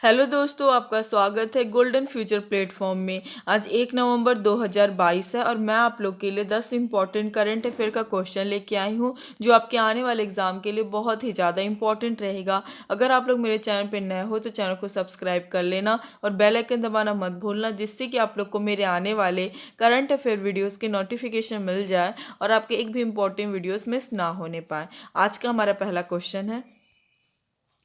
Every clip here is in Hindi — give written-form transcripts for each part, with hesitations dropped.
हेलो दोस्तों, आपका स्वागत है गोल्डन फ्यूचर प्लेटफॉर्म में। आज 1 नवंबर 2022 है और मैं आप लोग के लिए 10 इंपॉर्टेंट करंट अफेयर का क्वेश्चन लेके आई हूँ जो आपके आने वाले एग्जाम के लिए बहुत ही ज़्यादा इंपॉर्टेंट रहेगा। अगर आप लोग मेरे चैनल पे नए हो तो चैनल को सब्सक्राइब कर लेना और बेल आइकन दबाना मत भूलना, जिससे कि आप लोग को मेरे आने वाले करंट अफेयर वीडियोज़ के नोटिफिकेशन मिल जाए और आपके एक भी इंपॉर्टेंट वीडियोज़ मिस ना होने पाए। आज का हमारा पहला क्वेश्चन है,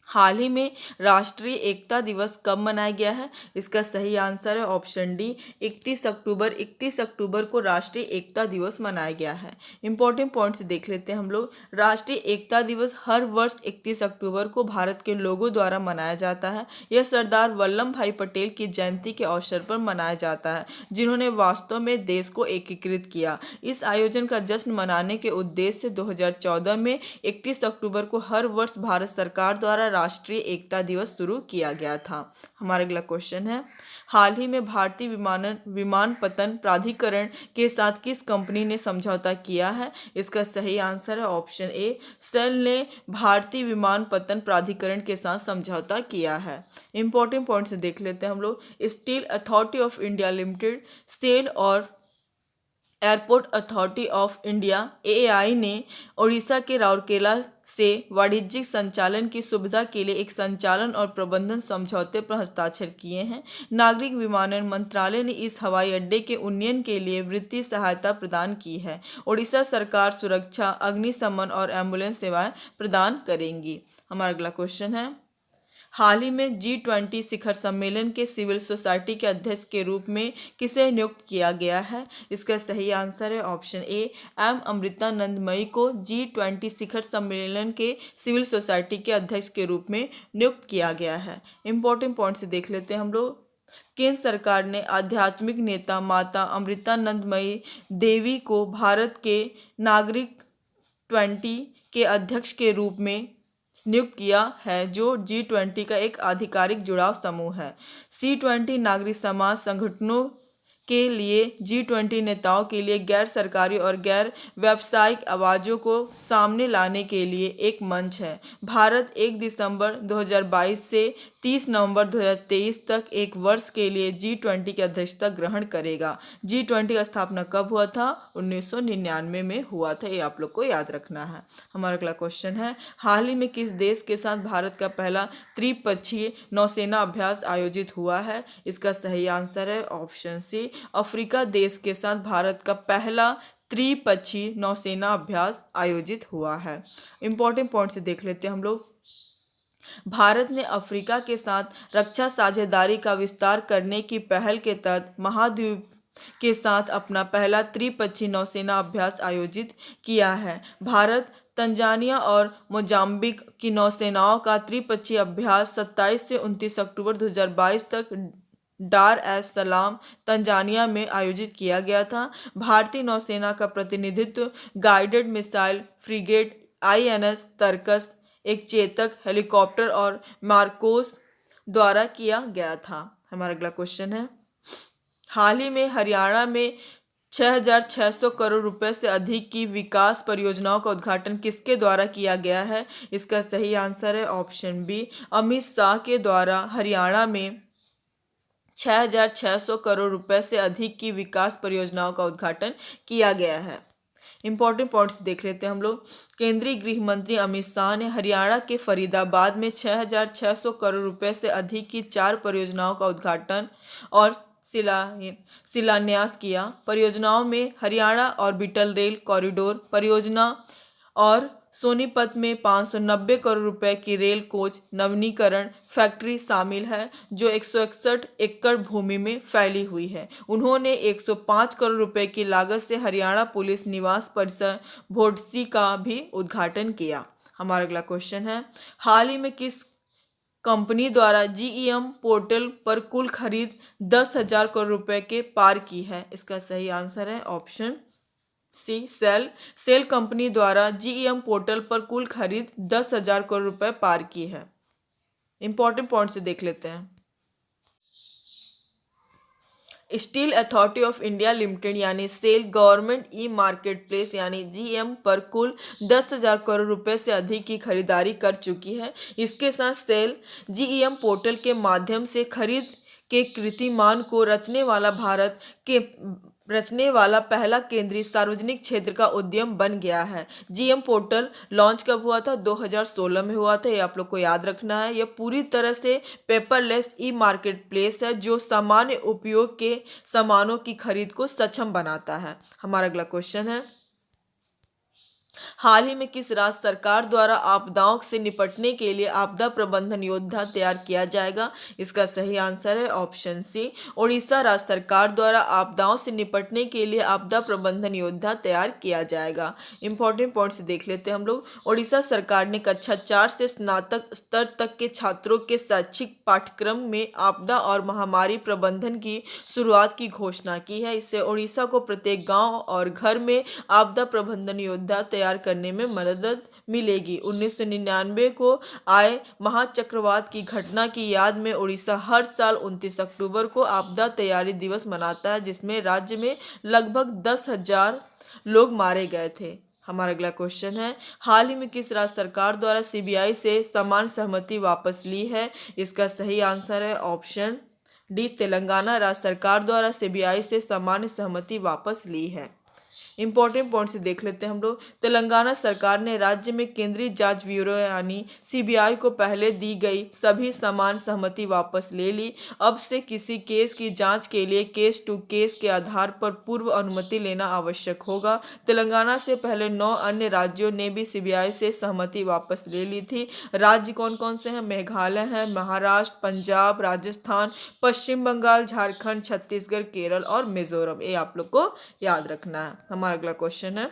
हाल ही में राष्ट्रीय एकता दिवस कब मनाया गया है? इसका सही आंसर है ऑप्शन डी, 31 अक्टूबर। 31 अक्टूबर को राष्ट्रीय एकता दिवस मनाया गया है। इंपॉर्टेंट पॉइंट्स देख लेते हैं हम लोग। राष्ट्रीय एकता दिवस हर वर्ष 31 अक्टूबर को भारत के लोगों द्वारा मनाया जाता है। यह सरदार वल्लभ भाई पटेल की जयंती के अवसर पर मनाया जाता है, जिन्होंने वास्तव में देश को एकीकृत किया। इस आयोजन का जश्न मनाने के उद्देश्य से 2014 में 31 अक्टूबर को हर वर्ष भारत सरकार द्वारा राष्ट्रीय एकता दिवस शुरू किया गया था। हमारा अगला क्वेश्चन है, हाल ही में भारतीय विमानपत्तन प्राधिकरण के साथ किस कंपनी ने समझौता किया है? इसका सही आंसर है ऑप्शन ए, सेल ने भारतीय विमानपत्तन प्राधिकरण के साथ समझौता किया है। इंपॉर्टेंट पॉइंट्स देख लेते हैं हम लोग। Steel authority of India limited, SAIL और airport authority of India AAI ने ओडिशा के राउरकेला से वाणिज्यिक संचालन की सुविधा के लिए एक संचालन और प्रबंधन समझौते पर हस्ताक्षर किए हैं। नागरिक विमानन मंत्रालय ने इस हवाई अड्डे के उन्नयन के लिए वित्तीय सहायता प्रदान की है। ओडिशा सरकार सुरक्षा, अग्निशमन और एम्बुलेंस सेवाएं प्रदान करेंगी। हमारा अगला क्वेश्चन है, हाल ही में G20 शिखर सम्मेलन के सिविल सोसाइटी के अध्यक्ष के रूप में किसे नियुक्त किया गया है? इसका सही आंसर है ऑप्शन ए, एम अमृतानंदमयी को G20 शिखर सम्मेलन के सिविल सोसाइटी के अध्यक्ष के रूप में नियुक्त किया गया है। इंपॉर्टेंट पॉइंट्स देख लेते हैं हम लोग। केंद्र सरकार ने आध्यात्मिक नेता माता अमृतानंदमयी देवी को भारत के नागरिक 20 के अध्यक्ष के रूप में नियुक्त किया है, जो G20 का एक आधिकारिक जुड़ाव समूह है। C20 नागरिक समाज संगठनों के लिए G20 नेताओं के लिए गैर सरकारी और गैर व्यावसायिक आवाज़ों को सामने लाने के लिए एक मंच है। भारत 1 दिसंबर 2022 से 30 नवंबर 2023 तक एक वर्ष के लिए G20 की अध्यक्षता ग्रहण करेगा। G20 का स्थापना कब हुआ था? 1999 में हुआ था, ये आप लोग को याद रखना है। हमारा अगला क्वेश्चन है, हाल ही में किस देश के साथ भारत का पहला त्रिपक्षीय नौसेना अभ्यास आयोजित हुआ है? इसका सही आंसर है ऑप्शन सी, अफ्रीका देश के साथ भारत का पहला त्रिपक्षीय नौसेना अभ्यास आयोजित हुआ है। इंपॉर्टेंट पॉइंट्स देख लेते हैं हम लोग। भारत ने अफ्रीका के साथ रक्षा साझेदारी का विस्तार करने की पहल के तहत महाद्वीप के साथ अपना पहला त्रिपक्षीय नौसेना अभ्यास आयोजित किया है। भारत, तंजानिया और मोजाम्बिक की नौसेनाओं का त्रिपक्षीय अभ्यास 27 से 29 अक्टूबर 2022 तक डार एस सलाम, तंजानिया में आयोजित किया गया था। भारतीय नौसेना का प्रतिनिधित्व guided missile frigate INS Tarkash, एक चेतक हेलीकॉप्टर और मार्कोस द्वारा किया गया था। हमारा अगला क्वेश्चन है, हाल ही में हरियाणा में 6,600 करोड़ रुपए से अधिक की विकास परियोजनाओं का उद्घाटन किसके द्वारा किया गया है? इसका सही आंसर है ऑप्शन बी, अमित शाह के द्वारा हरियाणा में 6,600 करोड़ रुपए से अधिक की विकास परियोजनाओं का उद्घाटन किया गया है। इंपॉर्टेंट पॉइंट्स देख लेते हैं हम लोग। केंद्रीय गृह मंत्री अमित शाह ने हरियाणा के फरीदाबाद में 6,600 करोड़ रुपए से अधिक की 4 परियोजनाओं का उद्घाटन और शिलान्यास किया। परियोजनाओं में हरियाणा ऑर्बिटल रेल कॉरिडोर परियोजना और सोनीपत में 590 करोड़ रुपए की रेल कोच नवीनीकरण फैक्ट्री शामिल है, जो 161 एकड़ भूमि में फैली हुई है। उन्होंने 105 करोड़ रुपए की लागत से हरियाणा पुलिस निवास परिसर भोटसी का भी उद्घाटन किया। हमारा अगला क्वेश्चन है, हाल ही में किस कंपनी द्वारा GEM पोर्टल पर कुल खरीद 10,000 करोड़ रुपए के पार की है? इसका सही आंसर है ऑप्शन सी, सेल कंपनी द्वारा GEM पोर्टल पर कुल खरीद 10,000 करोड़ रुपए पार की है। इंपॉर्टेंट पॉइंट से देख लेते हैं। Steel authority of India limited यानी cell government e market place यानी जीएम पर कुल 10,000 करोड़ रुपए से अधिक की खरीदारी कर चुकी है। इसके साथ सेल जीईएम पोर्टल के माध्यम से खरीद के कीर्तिमान को रचने वाला पहला केंद्रीय सार्वजनिक क्षेत्र का उद्यम बन गया है। जीएम पोर्टल लॉन्च कब हुआ था? 2016 में हुआ था। ये आप लोग को याद रखना है। यह पूरी तरह से पेपरलेस ई मार्केट प्लेस है जो सामान्य उपयोग के सामानों की खरीद को सक्षम बनाता है। हमारा अगला क्वेश्चन है, हाल ही में किस राज्य सरकार द्वारा आपदाओं से निपटने के लिए आपदा प्रबंधन योजना तैयार किया जाएगा? इसका सही आंसर है ऑप्शन सी, उड़ीसा राज्य सरकार द्वारा आपदाओं से निपटने के लिए आपदा प्रबंधन योजना तैयार किया जाएगा। इंपॉर्टेंट पॉइंट्स देख लेते हैं हम लोग। उड़ीसा सरकार ने कक्षा 4 से स्नातक स्तर तक के छात्रों के शैक्षिक पाठ्यक्रम में आपदा और महामारी प्रबंधन की शुरुआत की घोषणा की है। इससे उड़ीसा को प्रत्येक गाँव और घर में आपदा प्रबंधन योजना तैयार करने में मदद मिलेगी। 1999 को आए महाचक्रवात की घटना की याद में उड़ीसा हर साल 29 अक्टूबर को आपदा तैयारी दिवस मनाता है, जिसमें राज्य में लगभग 10,000 लोग मारे गए थे। हमारा अगला क्वेश्चन है, हाल ही में किस राज्य सरकार द्वारा सीबीआई से समान सहमति वापस ली है? इसका सही आंसर है ऑप्शन डी, तेलंगाना राज्य सरकार द्वारा सीबीआई से सामान्य सहमति वापस ली है। इंपॉर्टेंट पॉइंट से देख लेते हैं हम लोग। तेलंगाना सरकार ने राज्य में केंद्रीय जांच ब्यूरो यानी सीबीआई को पहले दी गई सभी समान सहमति वापस ले ली। अब से किसी केस की जांच के लिए केस टू केस के आधार पर पूर्व अनुमति लेना आवश्यक होगा। तेलंगाना से पहले 9 अन्य राज्यों ने भी सीबीआई से सहमति वापस ले ली थी। राज्य कौन कौन से हैं? मेघालय है, महाराष्ट्र, पंजाब, राजस्थान, पश्चिम बंगाल, झारखंड, छत्तीसगढ़, केरल और मिजोरम। ये आप लोग को याद रखना है। हमारा अगला क्वेश्चन है,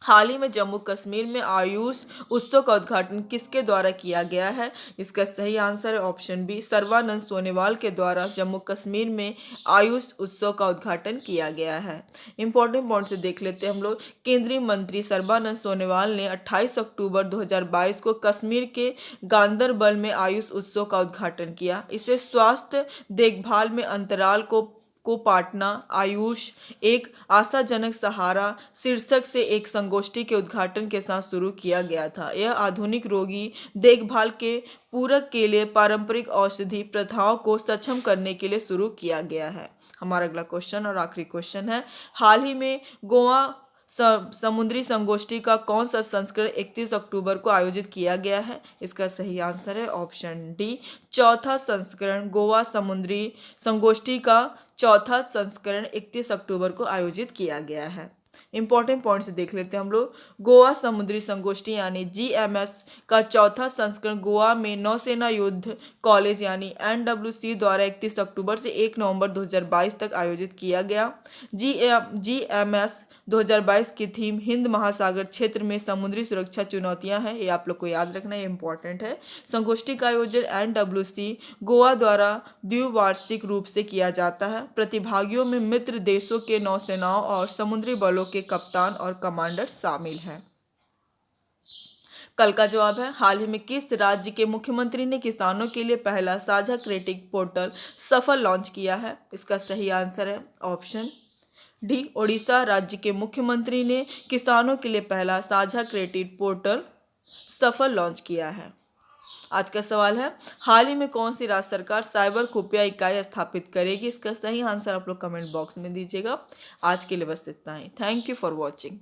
हाल ही में जम्मू कश्मीर में आयुष उत्सव का उद्घाटन किसके द्वारा किया गया है? इसका सही आंसर है ऑप्शन बी, सर्बानंद सोनोवाल के द्वारा जम्मू कश्मीर में आयुष उत्सव का उद्घाटन किया गया है। इंपॉर्टेंट पॉइंट से देख लेते हैं हम लोग। केंद्रीय मंत्री सर्बानंद सोनोवाल ने 28 अक्टूबर 2022 को कश्मीर के गांदरबल में आयुष उत्सव का उद्घाटन किया। इसे स्वास्थ्य देखभाल में अंतराल को पाटना आयुष एक आशाजनक सहारा शीर्षक से एक संगोष्ठी के उद्घाटन के साथ शुरू किया गया था। यह आधुनिक रोगी देखभाल के पूरक के लिए पारंपरिक औषधि प्रथाओं को सक्षम करने के लिए शुरू किया गया है। हमारा अगला क्वेश्चन और आखिरी क्वेश्चन है, हाल ही में गोवा समुद्री संगोष्ठी का कौन सा संस्करण 31 अक्टूबर को आयोजित किया गया है? इसका सही आंसर है ऑप्शन डी, चौथा संस्करण। गोवा समुद्री संगोष्ठी का चौथा संस्करण 31 अक्टूबर को आयोजित किया गया है। इंपॉर्टेंट पॉइंट्स देख लेते हैं हम लोग। गोवा समुद्री संगोष्ठी यानी जीएमएस का चौथा संस्करण गोवा में नौसेना युद्ध कॉलेज यानी एनडब्ल्यूसी द्वारा 31 अक्टूबर से 1 नवंबर 2022 तक आयोजित किया गया। जीएमएस 2022 की थीम हिंद महासागर क्षेत्र में समुद्री सुरक्षा चुनौतियां हैं। ये आप लोग को याद रखना, ये इंपॉर्टेंट है। संगोष्ठी का आयोजन एनडब्ल्यूसी गोवा द्वारा द्विवार्षिक रूप से किया जाता है। प्रतिभागियों में मित्र देशों के नौसेनाओं और समुद्री बलों के कप्तान और कमांडर शामिल हैं। कल का जवाब है, हाल ही में किस राज्य के मुख्यमंत्री ने किसानों के लिए पहला साझा क्रेडिट पोर्टल सफल लॉन्च किया है? इसका सही आंसर है ऑप्शन डी, ओडिशा राज्य के मुख्यमंत्री ने किसानों के लिए पहला साझा क्रेडिट पोर्टल सफल लॉन्च किया है। आज का सवाल है, हाल ही में कौन सी राज्य सरकार साइबर खुफिया इकाई स्थापित करेगी? इसका सही आंसर आप लोग कमेंट बॉक्स में दीजिएगा। आज के लिए बस इतना ही। Thank you for watching.